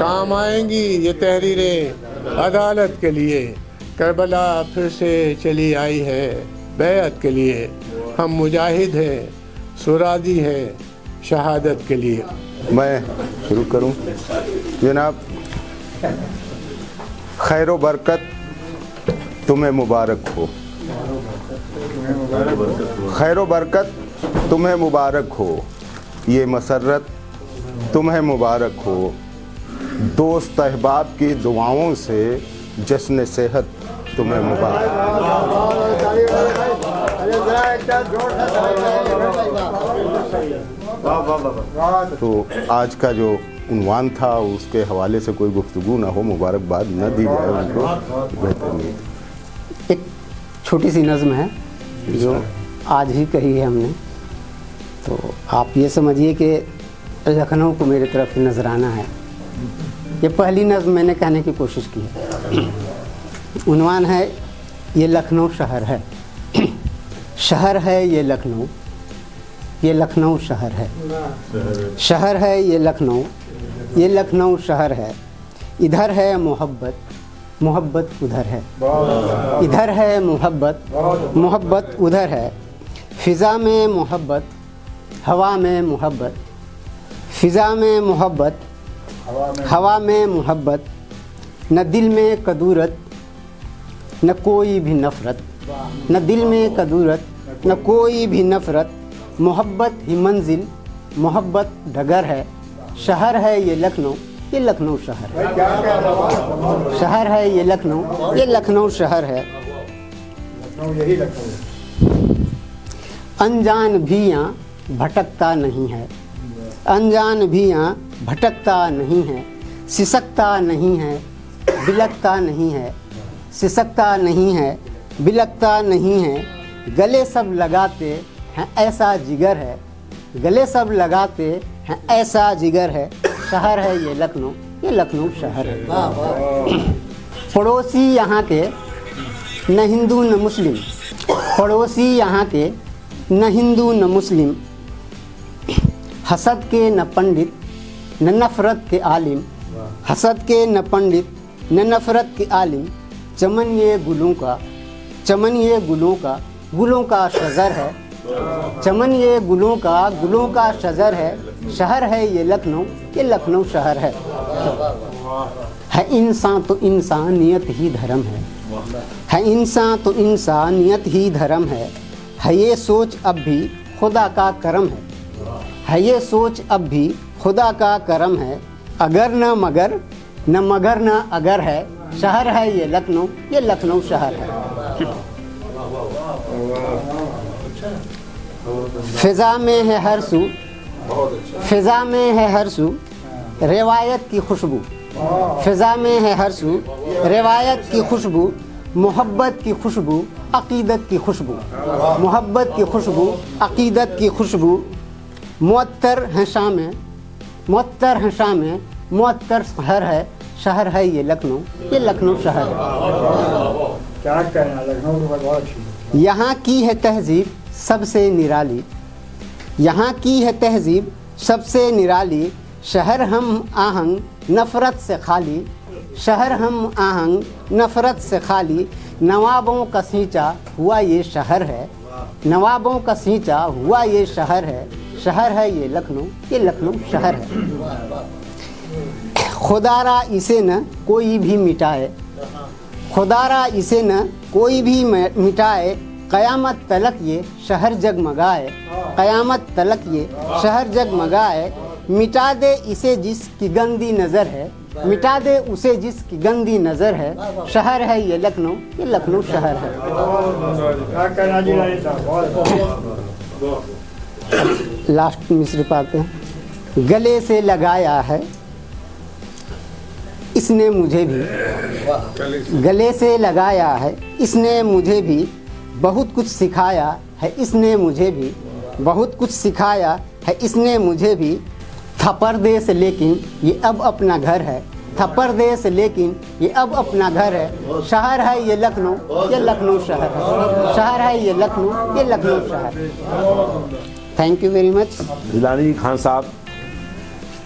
काम आएंगी ये तहरीरें अदालत के लिए। करबला फिर से चली आई है बैअत के लिए, हम मुजाहिद हैं सुरादी हैं शहादत के लिए। मैं शुरू करूं जनाब। खैर बरकत तुम्हें मुबारक हो, खैर बरकत तुम्हें मुबारक हो, ये मसरत तुम्हें मुबारक हो, दोस्त अहबाब की दुआओं से जश्न सेहत तुम्हें मुबारक। तो आज का जो उन्वान था उसके हवाले से कोई गुफ्तगू ना हो, मुबारकबाद न दी जाए उनको, बेहतर नहीं। एक छोटी सी नज़्म है जो आज ही कही है हमने, तो आप ये समझिए कि लखनऊ को मेरी तरफ से नजराना है। ये पहली नज़्म मैंने कहने की कोशिश की है। उन्वान है ये लखनऊ शहर है, शहर है ये लखनऊ, ये लखनऊ शहर है, शहर है ये लखनऊ, ये लखनऊ शहर है। इधर है मोहब्बत, मोहब्बत उधर है, इधर है मोहब्बत, मोहब्बत उधर है। फ़िज़ा में मोहब्बत, हवा में मोहब्बत, फ़िज़ा में मोहब्बत, हवा में मोहब्बत, न दिल में कदूरत न कोई भी नफ़रत, न दिल में कदूरत न कोई भी नफ़रत। मोहब्बत ही मंजिल, मोहब्बत डगर है। शहर है ये लखनऊ, ये लखनऊ शहर है, शहर है ये लखनऊ, ये लखनऊ शहर है। अनजान भी यहाँ भटकता नहीं है, अनजान भी यहाँ भटकता नहीं है, सिसकता नहीं है, बिलकता नहीं है, सिसकता नहीं है, बिलकता नहीं है। गले सब लगाते हैं ऐसा जिगर है, गले सब लगाते हैं ऐसा जिगर है। शहर है ये लखनऊ, ये लखनऊ शहर है। पड़ोसी यहाँ के न हिंदू न मुस्लिम, पड़ोसी यहाँ के न हिंदू न मुस्लिम, हसद के न पंडित न नफ़रत के आलिम, हसद के न पंडित न नफ़रत के आलिम। चमन ये गुलों का, चमन ये गुलों का, गुलों का शजर है, चमन ये गुलों का शजर है। शहर है ये लखनऊ, ये लखनऊ शहर है। इंसान तो इंसानियत ही धर्म है इंसान तो इंसानियत ही धर्म है ये सोच अब भी खुदा का करम है ये सोच अब भी खुदा का करम है। अगर न मगर न मगर न अगर है। शहर है ये लखनऊ, ये लखनऊ शहर है। फिजा में है हर सू, फिजा में है हर सू रिवायत की खुशबू, फिजा में है हर सू रिवायत की खुशबू। मोहब्बत की खुशबू, अकीदत की खुशबू, मोहब्बत की खुशबू, अकीदत की खुशबू। मुअत्तर है शामें, मुअत्तर है शामें, मुअत्तर शहर है। शहर है ये लखनऊ, ये लखनऊ शहर है। क्या कहना, लखनऊ तो बहुत अच्छी। यहाँ की है तहजीब सबसे निराली, यहाँ की है तहजीब सबसे निराली। शहर हम आहंग नफ़रत से खाली, शहर हम आहंग नफ़रत से खाली। नवाबों का सींचा हुआ ये शहर है, नवाबों का सींचा हुआ ये शहर है। शहर है ये लखनऊ, ये लखनऊ शहर है। खुदारा इसे न कोई भी मिटाए, खुदारा इसे न कोई भी मिटाए। क़यामत तलक ये शहर जगमगाए, क़यामत तलक ये शहर जगमगाए। मिटा दे इसे जिसकी गंदी नज़र है, मिटा दे उसे जिसकी गंदी नज़र है। शहर है ये लखनऊ, ये लखनऊ शहर है। लास्ट मिसरे पाते हैं। गले से लगाया है इसने मुझे भी गले से लगाया है, इसने मुझे भी बहुत कुछ सिखाया है, इसने मुझे भी बहुत कुछ सिखाया है, इसने मुझे भी था परदेस लेकिन ये अब अपना घर है, था परदेस लेकिन ये अब अपना घर है, शहर है ये लखनऊ, ये लखनऊ शहर है, शहर है ये लखनऊ, ये लखनऊ शहर है। Thank you very much. Jilani Khan साहब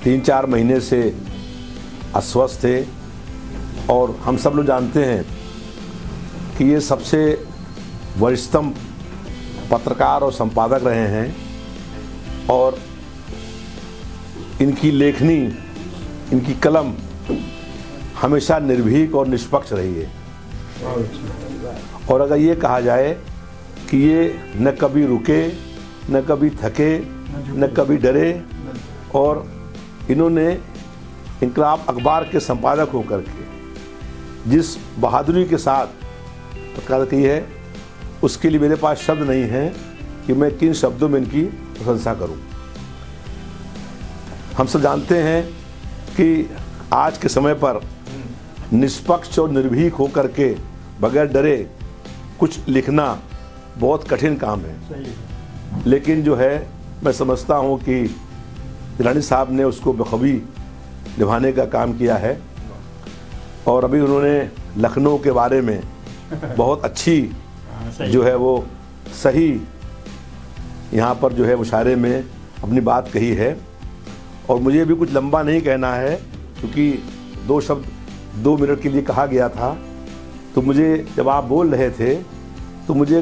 3-4 महीने से अस्वस्थ थे और हम सब लोग जानते हैं कि ये सबसे वरिष्ठतम पत्रकार और संपादक रहे हैं और इनकी लेखनी, इनकी कलम हमेशा निर्भीक और निष्पक्ष रही है। और अगर ये कहा जाए कि ये न कभी रुके, न कभी थके, न कभी डरे, और इन्होंने इनकलाब अखबार के संपादक होकर के जिस बहादुरी के साथ पत्रकारिता की है, उसके लिए मेरे पास शब्द नहीं है कि मैं किन शब्दों में इनकी प्रशंसा करूं। हम सब जानते हैं कि आज के समय पर निष्पक्ष और निर्भीक होकर के बगैर डरे कुछ लिखना बहुत कठिन काम है, लेकिन जो है मैं समझता हूं कि जिलानी साहब ने उसको बखूबी निभाने का काम किया है। और अभी उन्होंने लखनऊ के बारे में बहुत अच्छी जो है वो सही यहाँ पर जो है मुशायरे में अपनी बात कही है। और मुझे भी कुछ लंबा नहीं कहना है क्योंकि 2 शब्द 2 मिनट के लिए कहा गया था, तो मुझे जब आप बोल रहे थे तो मुझे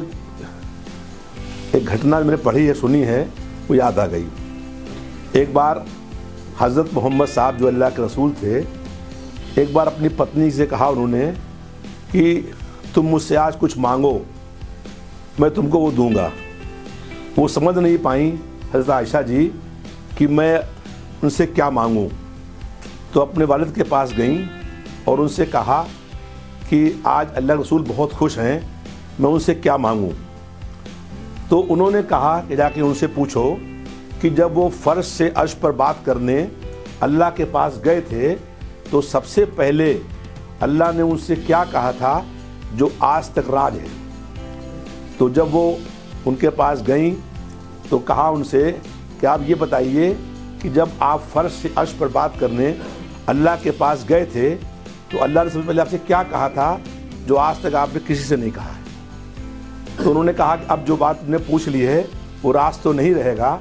एक घटना मैंने पढ़ी है, सुनी है, वो याद आ गई। एक बार हज़रत मोहम्मद साहब जो अल्लाह के रसूल थे, एक बार अपनी पत्नी से कहा उन्होंने कि तुम मुझसे आज कुछ मांगो, मैं तुमको वो दूंगा। वो समझ नहीं पाई हज़रत आयशा जी कि मैं उनसे क्या मांगूं, तो अपने वालिद के पास गईं और उनसे कहा कि आज अल्लाह के रसूल बहुत खुश हैं, मैं उनसे क्या मांगूं। तो उन्होंने कहा कि जाके उनसे पूछो कि जब वो फ़र्श से अर्श पर बात करने अल्लाह के पास गए थे तो सबसे पहले अल्लाह ने उनसे क्या कहा था जो आज तक राज है। तो जब वो उनके पास गईं तो कहा उनसे कि आप ये बताइए कि जब आप फ़र्श से अर्श पर बात करने अल्लाह के पास गए थे तो अल्लाह ने सबसे पहले आपसे क्या कहा था जो आज तक आपने किसी से नहीं कहा है। तो उन्होंने कहा कि अब जो बात ने पूछ ली है वो राज तो नहीं रहेगा,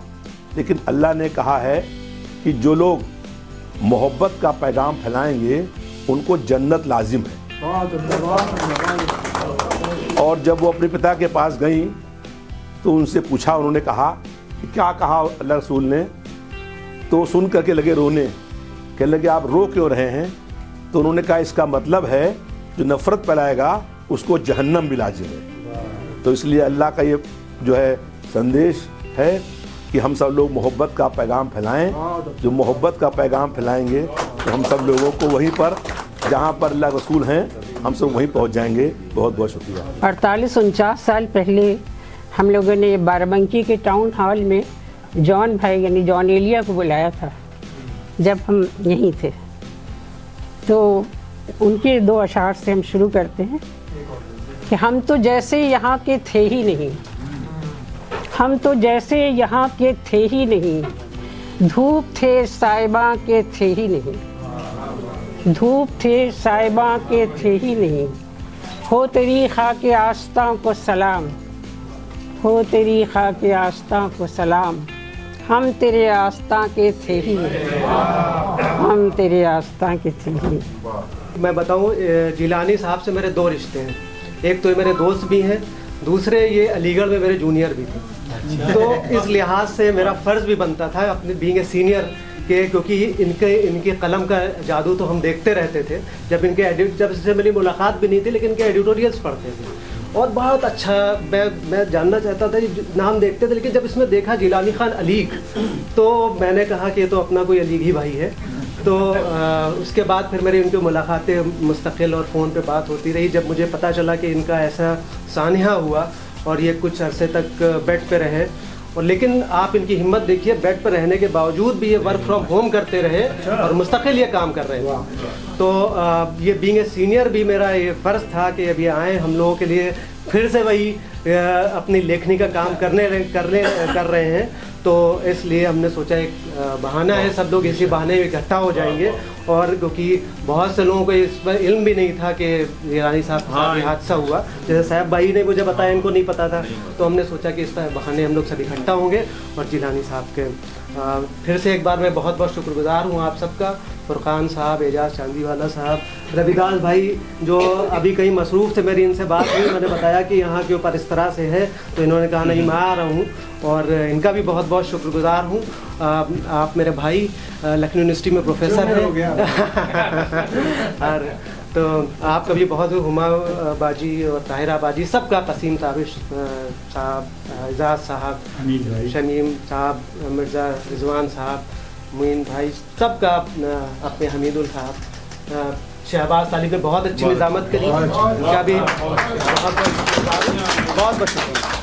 लेकिन अल्लाह ने कहा है कि जो लोग मोहब्बत का पैगाम फैलाएंगे उनको जन्नत लाजिम है। और जब वो अपने पिता के पास गईं तो उनसे पूछा, उन्होंने कहा कि क्या कहा अल्लाह रसूल ने, तो सुन करके लगे रोने, कहने लगे आप रो क्यों रहे हैं। तो उन्होंने कहा इसका मतलब है जो नफ़रत फैलाएगा उसको जहन्नम भी लाजिम है। तो इसलिए अल्लाह का ये जो है संदेश है कि हम सब लोग मोहब्बत का पैगाम फैलाएं। जो मोहब्बत का पैगाम फैलाएंगे तो हम सब लोगों को वहीं पर जहाँ पर अल्लाह रसूल हैं हम सब वहीं पहुँच जाएंगे। बहुत बहुत शुक्रिया। 48-49 साल पहले हम लोगों ने बाराबंकी के टाउन हॉल में जॉन भाई यानी जॉन एलिया को बुलाया था जब हम यहीं थे। तो उनके 2 अशार से हम शुरू करते हैं कि हम तो जैसे यहाँ के थे ही नहीं, हम तो जैसे यहाँ के थे ही नहीं, धूप थे साहिबा के थे ही नहीं, धूप थे साहिबा के थे ही नहीं, हो तेरी खाके आस्था को सलाम, हो तेरी खाके आस्था को सलाम, हम तेरे आस्था के थे ही नहीं, हम तेरे आस्था के थे ही नहीं। मैं बताऊं, जिलानी साहब से मेरे 2 रिश्ते हैं। एक तो ये मेरे दोस्त भी हैं, दूसरे ये अलीगढ़ में मेरे जूनियर भी थे। तो इस लिहाज से मेरा फ़र्ज़ भी बनता था अपने बीइंग ए सीनियर के, क्योंकि इनकी कलम का जादू तो हम देखते रहते थे। जब इससे मेरी मुलाकात भी नहीं थी लेकिन इनके एडिटोरियल्स पढ़ते थे और बहुत अच्छा मैं जानना चाहता था, नाम देखते थे, लेकिन जब इसमें देखा जिलानी खान अलीग तो मैंने कहा कि ये तो अपना कोई अलीग ही भाई है। तो उसके बाद फिर मेरी उनकी मुलाकातें मुस्तकिल और फ़ोन पे बात होती रही। जब मुझे पता चला कि इनका ऐसा सानिया हुआ और ये कुछ अरसे तक बेड पे रहे और लेकिन आप इनकी हिम्मत देखिए, बेड पर रहने के बावजूद भी ये वर्क फ्रॉम होम करते रहे और मुस्तकिल ये काम कर रहे हैं। तो ये बीइंग ए सीनियर भी मेरा ये फ़र्ज़ था कि अभी आए हम लोगों के लिए फिर से वही अपनी लेखनी का काम कर रहे हैं। तो इसलिए हमने सोचा एक बहाना है, सब लोग इसी बहाने में इकट्ठा हो जाएंगे। और क्योंकि बहुत से लोगों को इस पर इल्म भी नहीं था कि जिलानी साहब के साथ ये हादसा हुआ, जैसे साहब भाई ने मुझे बताया, इनको नहीं पता था। तो हमने सोचा कि इस बहाने हम लोग सब इकट्ठा होंगे और जिलानी साहब के फिर से एक बार मैं बहुत बहुत शुक्रगुजार हूँ आप सबका, फुरकान साहब, एजाज चांदीवाला साहब, रविदास भाई जो अभी कहीं मसरूफ़ थे, मेरी इनसे बात हुई, मैंने बताया कि यहाँ के ऊपर इस तरह से है, तो इन्होंने कहा नहीं मैं आ रहा हूँ, और इनका भी बहुत बहुत शुक्रगुजार हूँ। आप मेरे भाई लखनऊ यूनिवर्सिटी में प्रोफेसर हैं और तो आपका भी बहुत हुमा बाजी और ताहिरा बाजी सबका, कसीम ताबिश साहब, एजाज साहब, शमीम साहब, मिर्ज़ा रिजवान साहब, मुइन भाई सबका, अपने हमीदुल साहब, शहबाज तालिब ने बहुत अच्छी निज़ामत करी, उनका भी बहुत बहुत शुक्रिया।